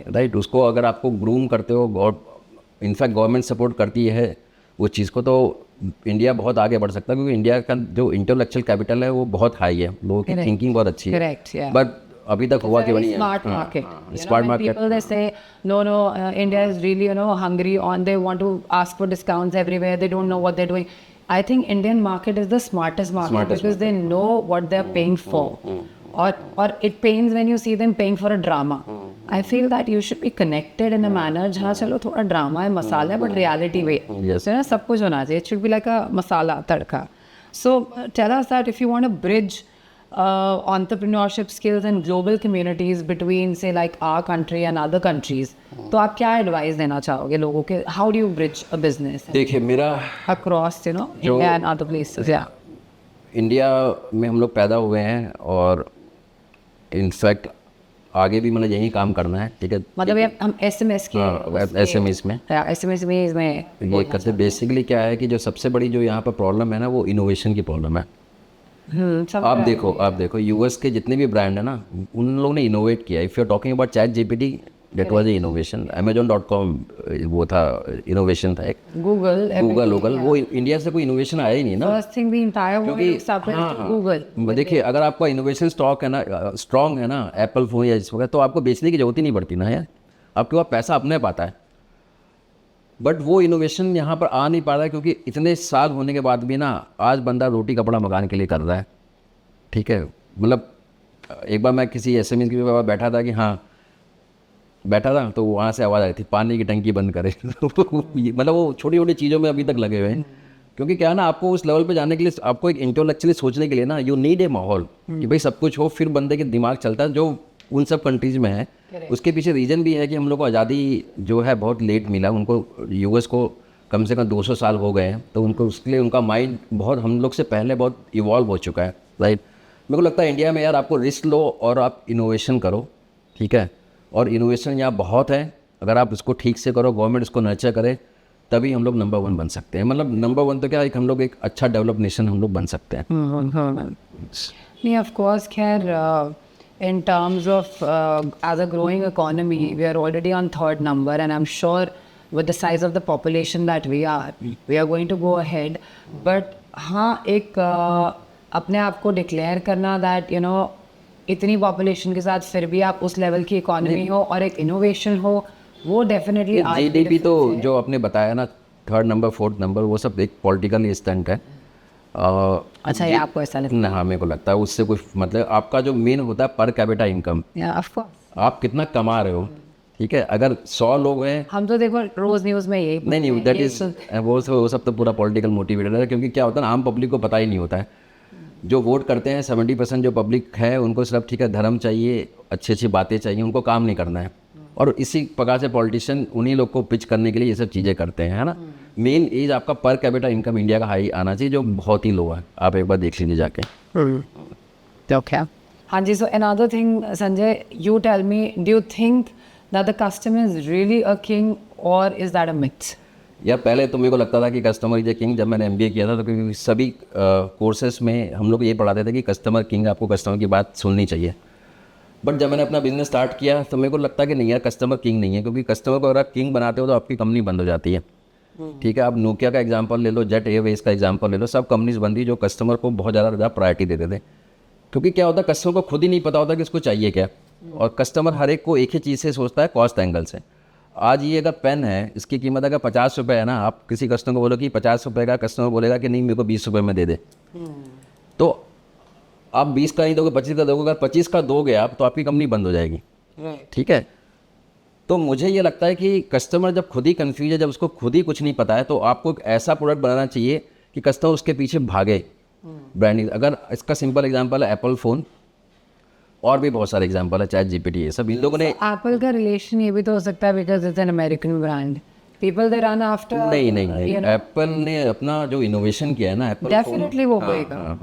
राइट। उसको अगर आपको ग्रूम करते हो, और इनफैक्ट गवर्नमेंट सपोर्ट करती है वो चीज़ को, तो इंडिया बहुत आगे बढ़ सकता है, क्योंकि इंडिया का जो इंटेलेक्चुअल कैपिटल है वो बहुत हाई है, लोगों की थिंकिंग बहुत अच्छी है, बट अभी तक हुआ कि नहीं है। Smart market. Smart market. People they say no, India is really hungry on, they want to ask for discounts everywhere. They don't know what they're doing. I think Indian market is the smartest market because they know what they're paying for. Or it pains when you see them paying for a drama. I feel that you should be connected in a manner जहाँ चलो थोड़ा drama है, मसाला है, but reality way. Yes. So ना सब कुछ होना चाहिए. It should be like a masala tadka. So tell us that if you want to bridge entrepreneurship skills and global communities between say like our country and other countries, तो आप क्या advice देना चाहोगे लोगों के? How do you bridge a business देखिए मेरा across India and other places? Yeah. India में हम लोग पैदा हुए हैं, और इनफैक्ट आगे भी मतलब यही काम करना है, ठीक है। मतलब ये हम SMS के SMS में SMS में इसमें वो करते, बेसिकली क्या है कि जो सबसे बड़ी जो यहाँ पर प्रॉब्लम है ना, वो इनोवेशन की प्रॉब्लम है। आप देखो यूएस के जितने भी ब्रांड है ना, उन लोगों ने इनोवेट किया। If you are talking about ChatGPT, that was a innovation. Amazon.com वो था, इनोवेशन था एक। गूगल वो इंडिया से कोई इनोवेशन आया ही नहीं ना। First thing the entire world started Google. देखिए अगर आपका इनोवेशन स्टॉक है ना, स्ट्रॉन्ग है ना, एप्पल फोन या जिस वगैरह, तो आपको बेचने की जरूरत ही नहीं पड़ती ना यार, आपके पास पैसा अपने पाता है। बट वो इनोवेशन यहाँ पर आ नहीं पा रहा है, क्योंकि इतने साल होने के बाद भी ना, आज बंदा रोटी कपड़ा मकान के लिए कर रहा है, ठीक है। मतलब एक बार मैं किसी SMS की जगह बैठा था, कि हाँ बैठा था, तो वहाँ से आवाज़ आई थी पानी की टंकी बंद करे मतलब वो छोटी छोटी चीज़ों में अभी तक लगे हुए हैं, क्योंकि क्या है ना, आपको उस लेवल पे जाने के लिए, आपको एक इंटेलेक्चुअली सोचने के लिए ना, यू नीड ए माहौल कि भाई सब कुछ हो, फिर बंदे के दिमाग चलता है, जो उन सब कंट्रीज़ में है। उसके पीछे रीज़न भी है कि हम लोग को आज़ादी जो है बहुत लेट मिला, उनको US को कम से कम 200 साल हो गए हैं, तो उनको उसके लिए उनका माइंड बहुत हम लोग से पहले बहुत इवॉल्व हो चुका है, राइट। मेरे को लगता है इंडिया में यार आपको रिस्क लो और आप इनोवेशन करो, ठीक है। और इनोवेशन यहाँ बहुत है, अगर आप इसको ठीक से करो, गवर्नमेंट इसको नर्चर करे, तभी हम लोग नंबर 1 बन सकते हैं। मतलब नंबर 1 तो क्या, एक हम लोग एक अच्छा डेवलप नेशन हम लोग बन सकते हैं। नहीं, ऑफ कोर्स, खैर in terms of as a growing economy, we are already on 3rd number, and I'm sure with the size of the population that we are going to go ahead. But हाँ, एक अपने आप को declare करना that इतनी population के साथ फिर भी आप उस लेवल की इकोनॉमी हो और एक इनोवेशन हो, वो डेफिनेटली GDP तो जो आपने बताया ना, 3rd नंबर 4th नंबर, वो सब एक पॉलिटिकल स्टंट है। अच्छा, ये आपको ऐसा लगता है? हाँ, मेरे को लगता है उससे कुछ मतलब, आपका जो मेन होता है पर कैपिटा इनकम, आप कितना कमा रहे हो, ठीक है। अगर 100 लोग हैं, हम तो देखो रोज न्यूज़ में यही नहीं दैट इज वो सब तो पूरा पॉलिटिकल मोटिवेटेड है, क्योंकि क्या होता है ना, आम पब्लिक को पता ही नहीं होता है। जो वोट करते हैं 70% जो पब्लिक है, उनको सिर्फ ठीक है धर्म चाहिए, अच्छी अच्छी बातें चाहिए, उनको काम नहीं करना है। और इसी प्रकार से पॉलिटिशियन उन्हीं लोग को पिच करने के लिए ये सब चीज़ें करते हैं, है ना। मेन एज आपका पर कैपिटा इनकम इंडिया का हाई आना चाहिए, जो बहुत ही लो है। आप एक बार देख लीजिए जाके। तो क्या हाँ जी, so another thing, Sanjay, you tell me, do you think that the customer is really a king or is that a myth? या पहले तो मेरे को लगता था कि कस्टमर इज ए किंग। जब मैंने MBA किया था तो क्योंकि सभी कोर्सेज में हम लोग ये पढ़ाते थे कि कस्टमर किंग, आपको कस्टमर की बात सुननी चाहिए। बट जब मैंने अपना बिजनेस स्टार्ट किया तो मेरे को लगता कि नहीं यार, कस्टमर किंग नहीं है, क्योंकि कस्टमर को अगर आप किंग बनाते हो तो आपकी कंपनी बंद हो जाती है। ठीक है, आप नोकिया का एग्जांपल ले लो, जेट एयरवेज का एग्जांपल ले लो, सब कंपनीज बन रही जो कस्टमर को बहुत ज़्यादा प्रायोरिटी देते थे। क्योंकि क्या होता है, कस्टमर को खुद ही नहीं पता होता कि इसको चाहिए क्या, और कस्टमर हर एक को एक ही चीज़ से सोचता है, कॉस्ट एंगल से। आज ये अगर पेन है, इसकी कीमत अगर 50 रुपये है ना, आप किसी कस्टमर को बोलो कि 50 रुपये का, कस्टमर बोलेगा कि नहीं मेरे को 20 रुपये में दे दे। तो आप 20 का नहीं दोगे, 25 का दोगे। अगर 25 का दोगे आप तो आपकी कंपनी बंद हो जाएगी। ठीक है, तो मुझे ये लगता है कि कस्टमर जब खुद ही कंफ्यूज है, जब उसको खुद ही कुछ नहीं पता है, तो आपको एक ऐसा प्रोडक्ट बनाना चाहिए कि कस्टमर उसके पीछे भागे। ब्रांडिंग, अगर इसका सिंपल एग्जांपल है एप्पल फ़ोन, और भी बहुत सारे एग्जांपल है, चैट GPT, ये सब इन लोगों ने। एप्पल का रिलेशन ये भी तो हो सकता है because it's an American brand, people they run after. नहीं, एप्पल ने अपना जो इनोवेशन किया है ना, एप्पल डेफिनेटली वो होएगा,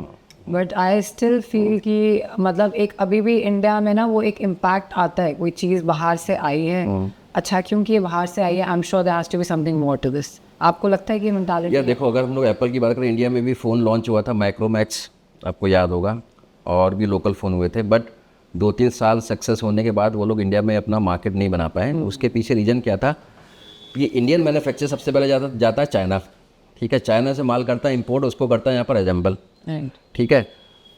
बट आई स्टिल फील कि मतलब एक अभी भी इंडिया में ना वो एक इम्पैक्ट आता है, कोई चीज़ बाहर से आई है, अच्छा क्योंकि ये बाहर से आई है, I am sure there has to be something more to this. आपको लगता है कि मेंटालिटी? यार देखो, अगर हम लोग एप्पल की बात करें, इंडिया में भी फ़ोन लॉन्च हुआ था, माइक्रोमैक्स, आपको याद होगा, और भी लोकल फ़ोन हुए थे। बट 2-3 साल सक्सेस होने के बाद वो लोग इंडिया में अपना मार्केट नहीं बना पाए। उसके पीछे रीज़न क्या था? ये इंडियन मैन्युफैक्चर सबसे पहले जाता है चाइना। ठीक है, चाइना से माल करता है इंपोर्ट, उसको करता है यहाँ पर असेंबल। ठीक है,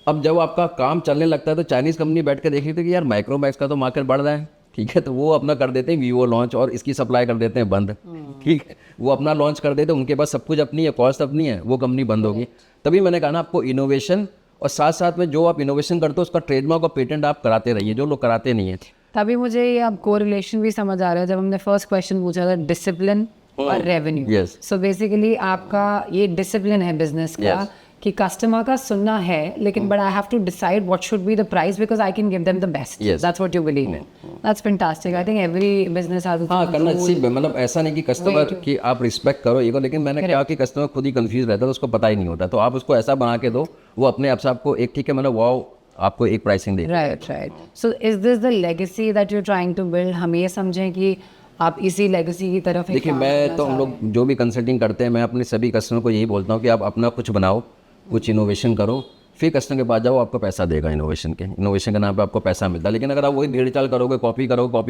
अब जब आपका काम चलने लगता है तो चाइनीज़ कंपनी बैठ के देख रही थी कि यार माइक्रोमैक्स का तो मार्केट बढ़ रहा है। ठीक है, तो वो अपना कर देते हैं वीवो लॉन्च, और इसकी सप्लाई कर देते हैं बंद। ठीक है, वो अपना लॉन्च कर देते हैं, उनके पास सब कुछ अपनी है, कॉस्ट अपनी है, वो कंपनी बंद होगी। तभी मैंने कहा ना, आपको इनोवेशन और साथ साथ में जो आप इनोवेशन करते हो उसका ट्रेडमार्क और पेटेंट आप कराते रहिए, जो लोग कराते नहीं है। तभी मुझे ये अब कोरिलेशन भी समझ आ रहा है जब हमने फर्स्ट क्वेश्चन पूछा था, डिसिप्लिन और रेवेन्यू। Yes. सो बेसिकली आपका ये डिसिप्लिन है बिजनेस का, Yes. कि कस्टमर का सुनना है, लेकिन but I have to decide what should be the price because I can give them the best. Yes. That's what you believe in. That's fantastic. I think every business has हाँ, करना चाहिए। मतलब ऐसा नहीं कि कस्टमर की आप respect करो ये को, लेकिन मैंने कहा कि कस्टमर खुद ही कंफ्यूज रहता है, तो उसको पता ही नहीं होता। तो आप उसको ऐसा बना के दो, वो अपने आप से आपको एक, ठीक है मतलब वाओ, आपको एक प्राइसिंग दे। Right. So is this the legacy that you are trying to build? हम ये समझें कि आप इसी लेगेसी की तरफ एक देखिए, काम मैं करना तो हम लोग जो भी कंसल्टिंग करते हैं, मैं अपने सभी कस्टमर को यही बोलता हूँ कि आप अपना कुछ बनाओ, कुछ इनोवेशन करो, फिर कस्टमर के पास जाओ, आपको पैसा देगा। इनोवेशन के नाम पे आपको पैसा मिलता है। लेकिन अगर आप वही भेड़ चाल करोगे, कॉपी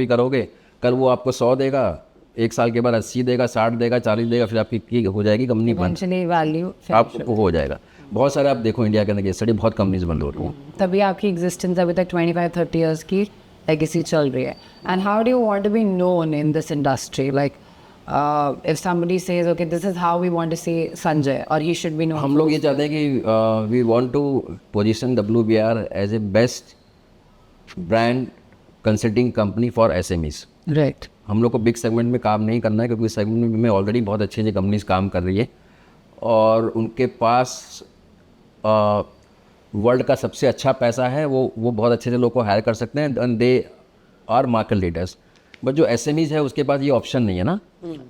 करोगे, कल वो आपको 100 देगा, 1 साल के बाद 80 देगा, 60 देगा, 40 देगा, फिर आपकी हो जाएगी कंपनी बंद, इवेंचुअली वैल्यू आपको हो जाएगा। बहुत सारे आप देखो इंडिया के अंदर केस स्टडी, बहुत कंपनीज बंद हो रही हैं। तभी आपकी एग्जिस्टेंस अभी तक 25-30 इयर्स की लेगेसी चल रही है। And how do you want to be known in this industry? Like if somebody says okay this is how we want to see Sanjay, और ही शुड बी नोन। हम लोग ये चाहते हैं कि we want to position WBR as a best brand consulting company for SMEs। Right. हम लोग को बिग सेगमेंट में काम नहीं करना है, क्योंकि सेगमेंट में ऑलरेडी बहुत अच्छी अच्छी कंपनीज काम कर रही है, और उनके पास वर्ल्ड का सबसे अच्छा पैसा है। वो बहुत अच्छे से लोग को हायर कर सकते हैं, and they are market leaders. But जो SMEs है उसके पास ये ऑप्शन नहीं है ना।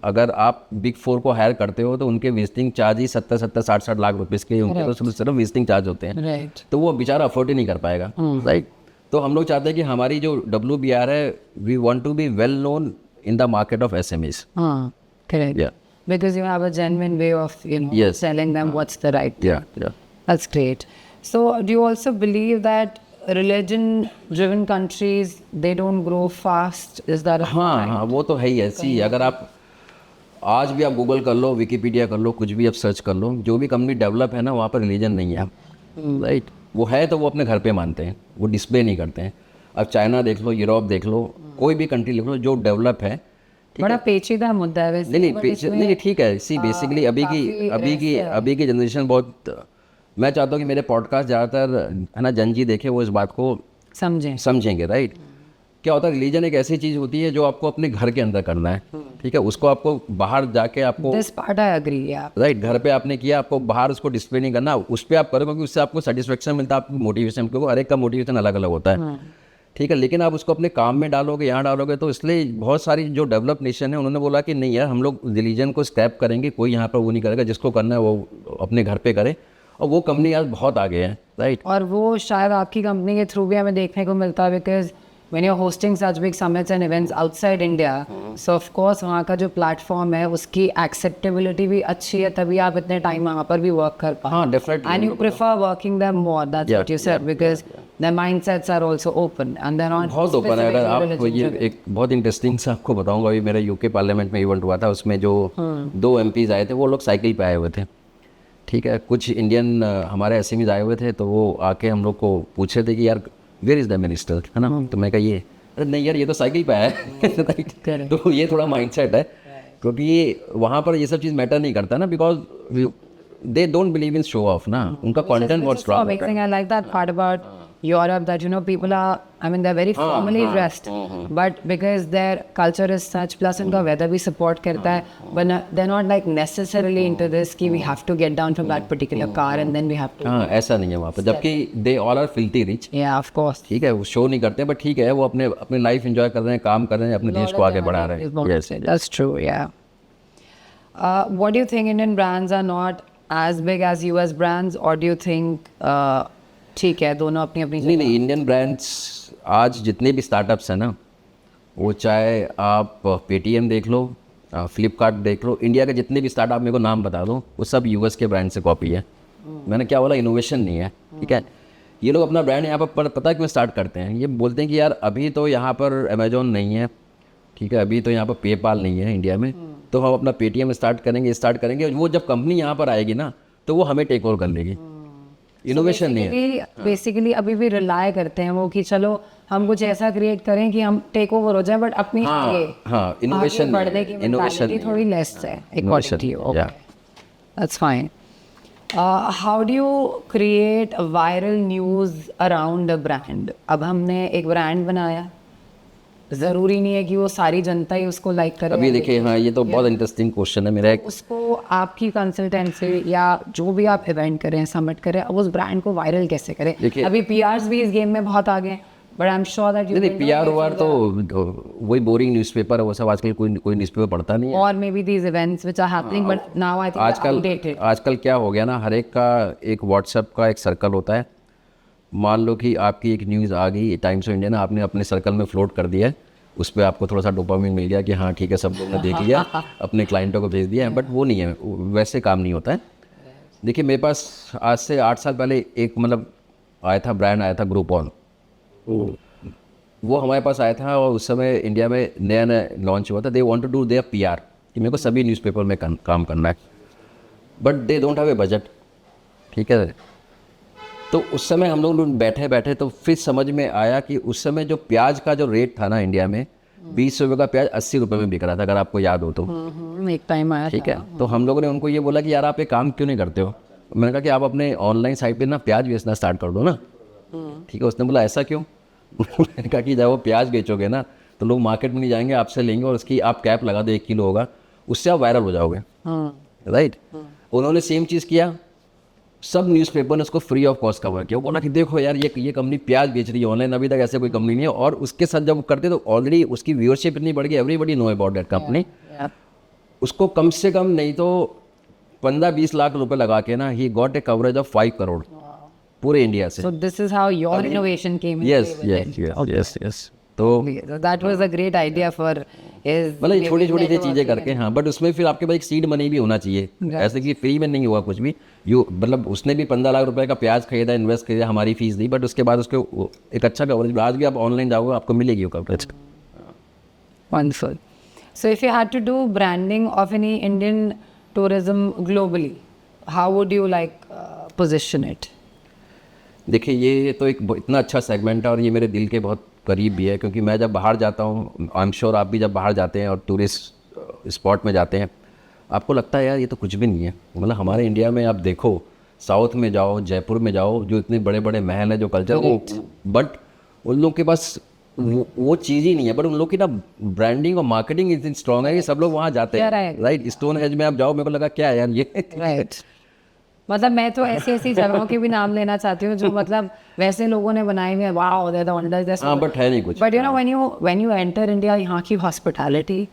अगर आप बिग 4 को हायर करते हो तो उनके विजिटिंग चार्ज ही 70-70, 60-60 लाख रुपीज़ के उनके तो सिर्फ विजिटिंग चार्ज होते हैं। राइट। तो वो बेचारा अफोर्ड ही नहीं कर पाएगा। राइट। तो हम लोग चाहते हैं कि हमारी जो WBR है, we want to be well known in the market of SMEs। हाँ, correct. Yeah. Because you have a genuine way of, Yes. telling them what's the right thing. Yeah. That's great. So do you also believe that religion-driven countries, they don't grow fast? Is that a हाँ, वो तो है ही ऐसी। अगर आप आज भी आप गूगल कर लो, विकीपीडिया कर लो, कुछ भी आप सर्च कर लो, जो भी कंपनी डेवलप है ना, वहाँ पर रिलीजन नहीं है। राइट। वो है तो वो अपने घर पे मानते हैं, वो डिस्प्ले नहीं करते हैं। अब चाइना देख लो, यूरोप देख लो, कोई भी कंट्री देख लो जो डेवलप है। बड़ा पेचीदा मुद्दा है वैसे। नहीं, ठीक है। सी बेसिकली अभी की जनरेशन बहुत, मैं चाहता हूँ कि मेरे पॉडकास्ट ज़्यादातर है ना जन जी देखे, वो इस बात को समझेंगे। राइट। क्या होता है, रिलीजन एक ऐसी चीज़ होती है जो आपको अपने घर के अंदर करना है। ठीक है, उसको आपको बाहर जाके आपको, this part I agree. Right, घर पे आपने किया, आपको बाहर उसको डिस्प्ले नहीं करना। उस पर आप करो क्योंकि उससे आपको सेटिस्फेक्शन मिलता है, आपको मोटिवेशन, क्योंकि हर एक का मोटिवेशन अलग अलग होता है। ठीक है, लेकिन आप उसको अपने काम में डालोगे, यहाँ डालोगे, तो इसलिए बहुत सारी जो डेवलप नेशन है उन्होंने बोला कि नहीं यार, हम लोग रिलीजन को स्क्रैप करेंगे, कोई यहाँ पर वो नहीं करेगा, जिसको करना है वो अपने घर पे करे। और वो कंपनी आज बहुत आगे है, राइट। और वो शायद आपकी कंपनी के थ्रू भी हमें देखने को मिलता है, because when you're hosting such big summits and events outside India, so of course वहाँ का जो प्लेटफॉर्म है उसकी एक्सेप्टेबिलिटी भी अच्छी है, तभी आप इतने टाइम वहाँ पर भी वर्क कर पाए. हाँ, definitely. And you prefer working them more, that's Yeah, what you said, because their mindsets are also open and they're not बहुत ओपन है। अगर आप specifically ये religion-driven. एक बहुत इंटरेस्टिंग सा आपको बताऊंगा, अभी मेरे यूके पार्लियामेंट में इवेंट हुआ था, उसमें जो 2 MPs आए थे वो लोग साइकिल पे आए हुए थे, ठीक है। कुछ इंडियन हमारे SMEs आए हुए थे, तो वो आके हम लोग को पूछ रहे थे कि यार वेयर इज़ द मिनिस्टर, है ना। तो मैं कहा ये, अरे नहीं यार ये तो साइकिल पे आया है। तो ये थोड़ा माइंडसेट है, क्योंकि ये वहाँ पर ये सब चीज़ मैटर नहीं करता ना, because they don't believe in show off ना, उनका कंटेंट बहुत So स्ट्रॉन्ग है। amazing. I like that part about Europe, that you know people are, I mean they're very formally dressed, but because their culture is such, plus उनका weather भी support करता है, but they're not like necessarily into this कि we have to get down from that particular car and then we have to. हाँ, ऐसा नहीं है वहाँ पर, जबकि they all are filthy rich, Yeah, of course. ठीक है। वो शो नहीं करते, बट ठीक है, वो अपने अपनी लाइफ एंजॉय कर रहे हैं, काम कर रहे हैं, अपने देश को आगे बढ़ा रहे हैं। Yes, yes. That's true, yeah. What do you think Indian brands are not as big as US brands, or do you think ठीक है दोनों अपनी अपनी नहीं नहीं, इंडियन ब्रांड्स आज जितने भी स्टार्टअप्स हैं ना, वो चाहे आप पेटीएम देख लो, फ्लिपकार्ट देख लो, इंडिया के जितने भी स्टार्टअप मेरे को नाम बता दो, वो सब यूएस के ब्रांड से कॉपी है। मैंने क्या बोला, इनोवेशन नहीं है, ठीक है। ये लोग अपना ब्रांड यहाँ पर पता क्यों स्टार्ट करते हैं, ये बोलते हैं कि यार अभी तो यहाँ पर अमेजोन नहीं है, ठीक है, अभी तो यहाँ पर पेपाल नहीं है इंडिया में, तो हम अपना पेटीएम स्टार्ट करेंगे। वो जब कंपनी यहाँ पर आएगी ना, तो वो हमें टेक ओवर कर लेगी। इनोवेशन नहीं है। बेसिकली अभी भी रिलाय करते हैं वो कि चलो हम कुछ ऐसा क्रिएट करें कि हम टेक ओवर हो जाए, बट अपनी हाँ, इनोवेशन बढ़ने की मेंटालिटी थोड़ी लेस है according to you. Okay, that's fine. How do you create viral news around a brand? अब हमने एक ब्रांड बनाया, ज़रूरी नहीं है कि वो सारी जनता ही उसको लाइक करे। अभी देखिए, हाँ, ये तो बहुत इंटरेस्टिंग क्वेश्चन है मेरा। उसको आपकी कंसल्टेंसी या जो भी आप इवेंट करें, सबमिट करें, अब उस ब्रांड को वायरल कैसे करें? अभी PRs भी इस गेम में बहुत आगे हैं, but I am sure that नहीं, PR ओवर तो वही बोरिंग न्यूज़पेपर है, वो सब आजकल कोई न्यूज़पेपर पढ़ता नहीं है। और maybe these events which are happening, but now I think आजकल क्या हो गया ना, हर एक का एक व्हाट्सएप का एक सर्कल होता है। मान लो कि आपकी एक न्यूज़ आ गई टाइम्स ऑफ इंडिया ने, आपने अपने सर्कल में फ्लोट कर दिया है, उस पर आपको थोड़ा सा डोपामिन मिल गया कि हाँ ठीक है, सब लोग ने देख लिया, अपने क्लाइंटों को भेज दिया है, बट वो नहीं है, वैसे काम नहीं होता है। देखिए, मेरे पास आज से 8 साल पहले एक आया था ब्रांड, आया था ग्रुपॉन। वो हमारे पास आया था, और उस समय इंडिया में नया नया लॉन्च हुआ था। They want to do their PR कि मेरे को सभी न्यूज़पेपर में काम करना है, but they don't have a budget, ठीक है। तो उस समय हम लोग बैठे तो फिर समझ में आया कि उस समय जो प्याज का जो रेट था ना इंडिया में, 20 रुपये का प्याज 80 रुपये में बिक रहा था, अगर आपको याद हो तो। एक टाइम आया, ठीक है। तो हम लोगों ने उनको ये बोला कि यार आप एक काम क्यों नहीं करते हो। मैंने कहा कि आप अपने ऑनलाइन साइट पे ना प्याज बेचना स्टार्ट कर दो ना, ठीक है। उसने बोला ऐसा क्यों। मैंने कहा कि जब वो प्याज बेचोगे ना, तो लोग मार्केट में नहीं जाएंगे, आपसे लेंगे, और उसकी आप कैप लगा दो 1 किलो होगा, उससे आप वायरल हो जाओगे, राइट। उन्होंने सेम चीज़ किया, सब न्यूज़पेपर ने उसको फ्री ऑफ कॉस्ट कवर किया। वो बोला कि देखो यार ये कंपनी प्याज बेच रही है ऑनलाइन, अभी तक ऐसे कोई कंपनी नहीं है। और उसके साथ जब वो करते तो ऑलरेडी उसकी व्यूअरशिप इतनी बढ़ गई, everybody know about that company. उसको कम से कम नहीं तो 15-20 लाख रुपए लगा के ना, he got a coverage of 5 crore पूरे इंडिया से। So this is how your innovation came in. yes. तो that was a great idea for his, मतलब छोटी छोटी सी चीज़ें करके, हाँ, बट उसमें फिर आपके पास एक सीड मनी भी होना चाहिए, ऐसे कि फ्री में नहीं हुआ कुछ भी। मतलब उसने भी 15 लाख रुपए का प्याज खरीदा, इन्वेस्ट किया, हमारी फीस दी, बट उसके बाद उसको एक अच्छा कवरेज, आज भी आप ऑनलाइन जाओगे आपको मिलेगी वो coverage. Wonderful. So if you had to do branding of any Indian tourism globally, how would you like position it? देखिए, ये तो एक इतना अच्छा सेगमेंट है, और ये मेरे दिल के बहुत करीब भी है, क्योंकि मैं जब बाहर जाता हूँ, आई एम श्योर आप भी जब बाहर जाते हैं और टूरिस्ट स्पॉट में जाते हैं, आपको लगता है यार ये तो कुछ भी नहीं है। मतलब हमारे इंडिया में आप देखो, साउथ में जाओ, जयपुर में जाओ, जो इतने बड़े बड़े महल हैं, जो कल्चर वो, बट उन लोगों के पास वो चीज़ ही नहीं है। बट उन लोग की ना ब्रांडिंग और मार्केटिंग इतनी स्ट्रॉन्ग है कि सब लोग वहाँ जाते हैं, राइट। स्टोन हेज में आप जाओ, मेरे को लगा क्या है यार ये, राइट। मतलब मैं तो ऐसी जगहों के भी नाम लेना चाहती हूँ जो मतलब वैसे लोगों ने बनाए हुए हैं, वाओ दे द वंडर्स, हाँ, बट है नहीं कुछ। But you know when you enter India, यहाँ की हॉस्पिटैलिटी,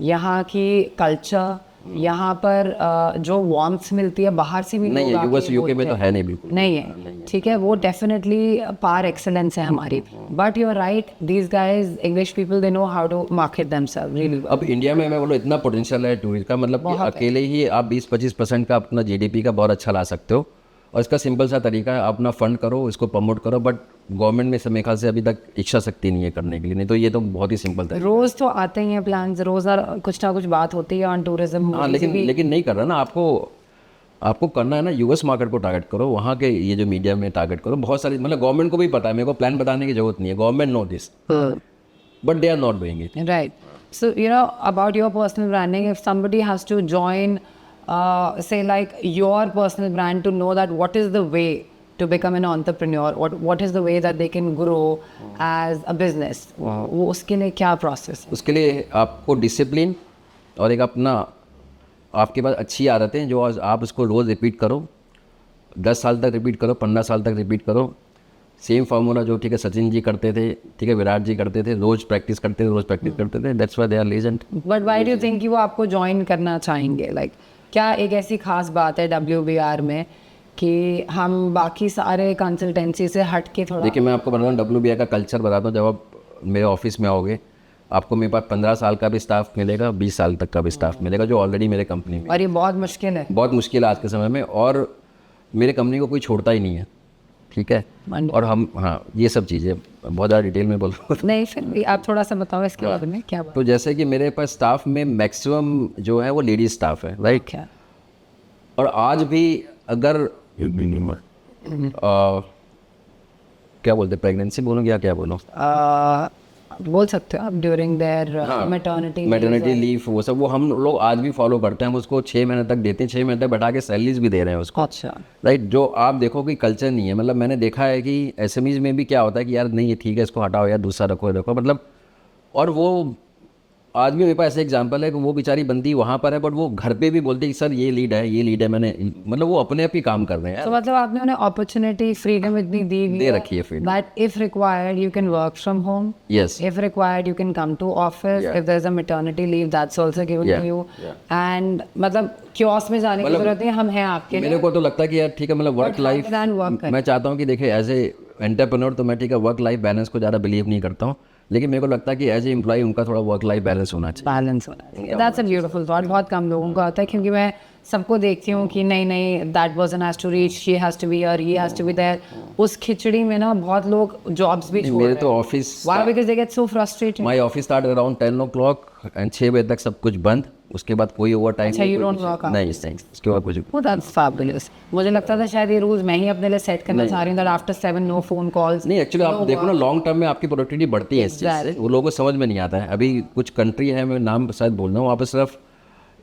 यहाँ की कल्चर, यहाँ पर जो वार्म्थ मिलती है बाहर से भी नहीं लोग है, यूएस आके यूके में बोलते तो हैं। है नहीं बिल्कुल। नहीं है, ठीक है, वो डेफिनेटली पार एक्सेलेंस है हमारी, but you are right, these guys English people they know how to market themselves really well. अब इंडिया में मैं बोलूँ इतना पोटेंशियल है टूरिस्ट का, मतलब कि बहुत है। अकेले ही आप 20-25% का अपना जीडीपी का बहुत अच्छा ला सकते हो। और इसका सिंपल सा तरीका है, अपना फंड करो, इसको प्रमोट करो, बट गवर्नमेंट में मेरे ख्याल से अभी तक इच्छा शक्ति नहीं है करने के लिए, नहीं तो ये तो बहुत ही सिंपल था। रोज तो आते ही हैं प्लान्स, रोज कुछ ना कुछ बात होती है ऑन टूरिज्म। हाँ, लेकिन नहीं कर रहा ना, आपको करना है ना, यूएस मार्केट को टारगेट करो, वहाँ के ये जो मीडिया में टारगेट करो। बहुत सारी, मतलब गवर्नमेंट को भी पता है, मेरे को प्लान बताने की जरूरत नहीं है, government know this, but they are not doing it. Right. So, you know, about your personal branding, if somebody has to join, say, like your personal brand to know that what is the way to become an entrepreneur, what is the way that they can grow as a business, वो उसके लिए क्या process है? उसके लिए आपको discipline और एक अपना, आपके पास अच्छी आदतें जो आप उसको रोज़ रिपीट करो, 10 साल तक रिपीट करो, 15 साल तक रिपीट करो। सेम फार्मूला जो, ठीक है, सचिन जी करते थे, ठीक है, विराट जी करते थे, रोज़ प्रैक्टिस करते थे, that's why they are legend. But why do you think कि वो आपको join करना चाहेंगे? Like, क्या एक ऐसी खास बात है WBR में कि हम बाकी सारे कंसल्टेंसी से हट के थोड़ा? देखिए, मैं आपको बताता हूँ WBI का कल्चर बताता हूँ। जब आप मेरे ऑफिस में आओगे, आपको मेरे पास 15 साल का भी स्टाफ मिलेगा, 20 साल तक का भी स्टाफ मिलेगा, जो ऑलरेडी मेरे कंपनी में। और ये बहुत मुश्किल है। बहुत मुश्किल है आज के समय में, और मेरे कंपनी को कोई छोड़ता ही नहीं है, ठीक है। और हम, हाँ, ये सब चीज़ें बहुत ज़्यादा डिटेल में बोलूँ नहीं, फिर भी आप थोड़ा सा बताओ इसके बारे में क्या बात तो जैसे कि मेरे पास स्टाफ में मैक्सिमम जो है वो लेडीज स्टाफ है, राइट। क्या? और आज भी अगर क्या बोलते, प्रेगनेंसी बोलूँ या क्या बोलूँ, बोल सकते हो आप, ड्यूरिंग देयर मैटरनिटी लीव, वो सब वो हम लोग आज भी फॉलो करते हैं। हम उसको 6 महीने तक देते हैं, 6 महीने तक बैठा के सैलरीज भी दे रहे हैं उसको, अच्छा। राइट। जो आप देखो कि कल्चर नहीं है, मतलब मैंने देखा है कि एसएमईज में भी क्या होता है कि यार नहीं, ये ठीक है, इसको हटाओ यार, दूसरा रखो, मतलब। और वो आज भी मेरे पास ऐसे एग्जांपल है कि वो बेचारी बंदी वहाँ पर है, बट वो घर पे भी बोलती है कि सर ये लीड है, मैंने, मतलब वो अपने आप ही काम कर रहे हैं तो मतलब आपने उन्हें अपॉर्चुनिटी, फ्रीडम इतनी दी हुई दे रखी है फिर। that if required you can work from home, yes, if required you can come to office, if there's a maternity leave that's also given to you, and मतलब क्योस में जाने की जरूरत नहीं है, हम हैं आपके लिए। मेरे को तो लगता है कि यार ठीक है, मतलब वर्क लाइफ, मैं चाहता हूँ कि देखिए एज ए एंटरप्रेन्योर तो मैं, ठीक है, वर्क लाइफ बैलेंस को ज़्यादा बिलीव नहीं करता हूँ, लेकिन मेरे को लगता है कि एज ए एम्प्लॉय उनका थोड़ा वर्क लाइफ बैलेंस होना चाहिए। बैलेंस होना चाहिए, दैट्स अ ब्यूटीफुल थॉट। बहुत कम लोगों को आता है, क्योंकि मैं सबको देखती हूँ कि नहीं that person has to reach, she has to be here, he has to be there. उस खिचड़ी में ना बहुत लोग जॉब्स भी छोड़ मेरे तो office, why, because they get so frustrated. My office start around 10 o'clock and 6 बजे तक सब कुछ बंद, उसके बाद कोई ओवर टाइम अच्छा, you don't work नहीं, उसके बाद कुछ। Oh, that's fabulous. मुझे लगता था शायद ये रूल्स मैं ही अपने लिए सेट करना चाह रही हूँ, that after 7 no phone calls। नहीं, एक्चुअली आप देखो ना, लॉन्ग टर्म में आपकी प्रोडक्टिविटी बढ़ती है इस चीज़ से, वो लोगों को समझ में नहीं आता है। अभी कुछ कंट्री है, मैं नाम शायद बोल रहा हूँ, वहाँ पर सिर्फ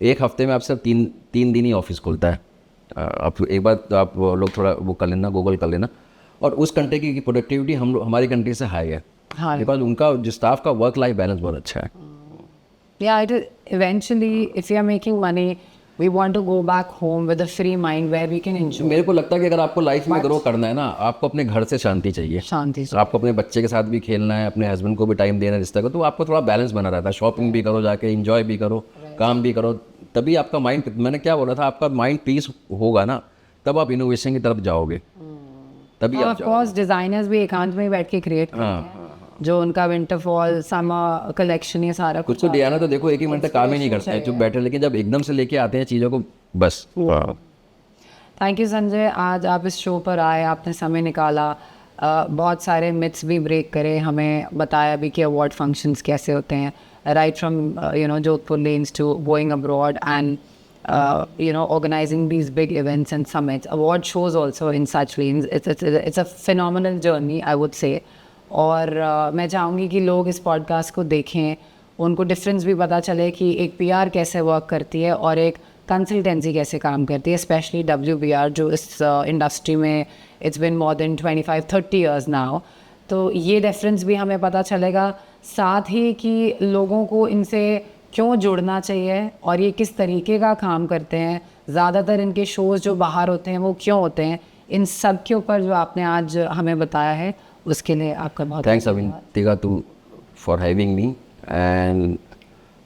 एक हफ्ते में आप सिर्फ तीन दिन ही ऑफिस खुलता है। आप एक बार आप लोग थोड़ा वो कर लेना, गूगल कर लेना, और उस कंट्री की प्रोडक्टिविटी हमारी कंट्री से हाई है, हाँ। बिकॉज उनका जो स्टाफ का वर्क लाइफ बैलेंस बहुत अच्छा है। Yeah, it is, eventually if you are making money, we want to go back home with a free mind where we can enjoy मेरे को लगता है कि अगर आपको लाइफ में ग्रो करना है ना, आपको अपने घर से शांति चाहिए, शांति से। आपको अपने बच्चे के साथ भी खेलना है, अपने हस्बैंड को भी टाइम देना है, रिश्ते को, तो आपको थोड़ा बैलेंस बना रहता है। शॉपिंग भी करो, जाके एंजॉय भी करो, काम भी करो, तभी आपका माइंड, मैंने क्या बोला था, आपका माइंड पीस होगा ना, तब आप इनोवेशन की तरफ जाओगे, तभी आप ऑफ कोर्स डिजाइनर्स भी एकांत में ही बैठ के क्रिएट करते हैं, जो उनका विंटर फॉल समर कलेक्शन, ये सारा कुछ तो डिजाइनर तो देखो 1 मिनट तक काम ही नहीं करते हैं, चुप बैठे, लेकिन जब एकदम से लेके आते हैं चीज़ों को, बस। थैंक यू संजय, आज आप इस शो पर आए, आपने समय निकाला, बहुत सारे मिथ्स भी ब्रेक करे, हमें बताया भी कि अवार्ड फंक्शंस कैसे होते हैं, right from Jodhpur lanes to going abroad and organizing these big events and summits, award shows also in such lanes. It's a phenomenal journey, I would say. और मैं चाहूँगी कि लोग इस पॉडकास्ट को देखें, उनको डिफरेंस भी पता चले कि एक PR कैसे वर्क करती है और एक कंसल्टेंसी कैसे काम करती है, स्पेशली WBR जो इस इंडस्ट्री में it's been more than 25-30 years now. तो ये डिफरेंस भी हमें पता चलेगा, साथ ही कि लोगों को इनसे क्यों जुड़ना चाहिए और ये किस तरीके का काम करते हैं, ज़्यादातर इनके शोज़ जो बाहर होते हैं वो क्यों होते हैं, इन सब के ऊपर जो आपने आज हमें बताया है, उसके लिए आपका बहुत thanks Avintika too for having me, and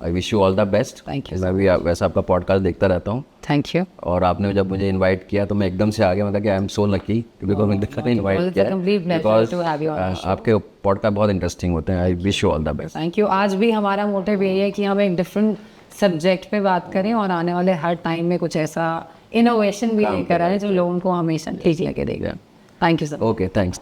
I wish you all the best. Thank you so मैं भी वैसे आपका पॉडकास्ट देखता रहता हूँ, Thank you. और आपने जब मुझे इनवाइट किया तो मैं एकदम से आ गया, मतलब कि I am so lucky because मैंने देखा Well, इनवाइट it's a किया complete pleasure because to have you on the show. आपके पॉडकास्ट बहुत इंटरेस्टिंग होते हैं। आई wish you all the best. Thank you. आज भी हमारा मोटिव यही है कि हम एक डिफरेंट सब्जेक्ट पे बात करें और आने वाले हर टाइम में कुछ ऐसा इनोवेशन भी लेकर आए जो लोगों को हमेशा ठीक लगे देगा। Thank you sir. Okay, thanks.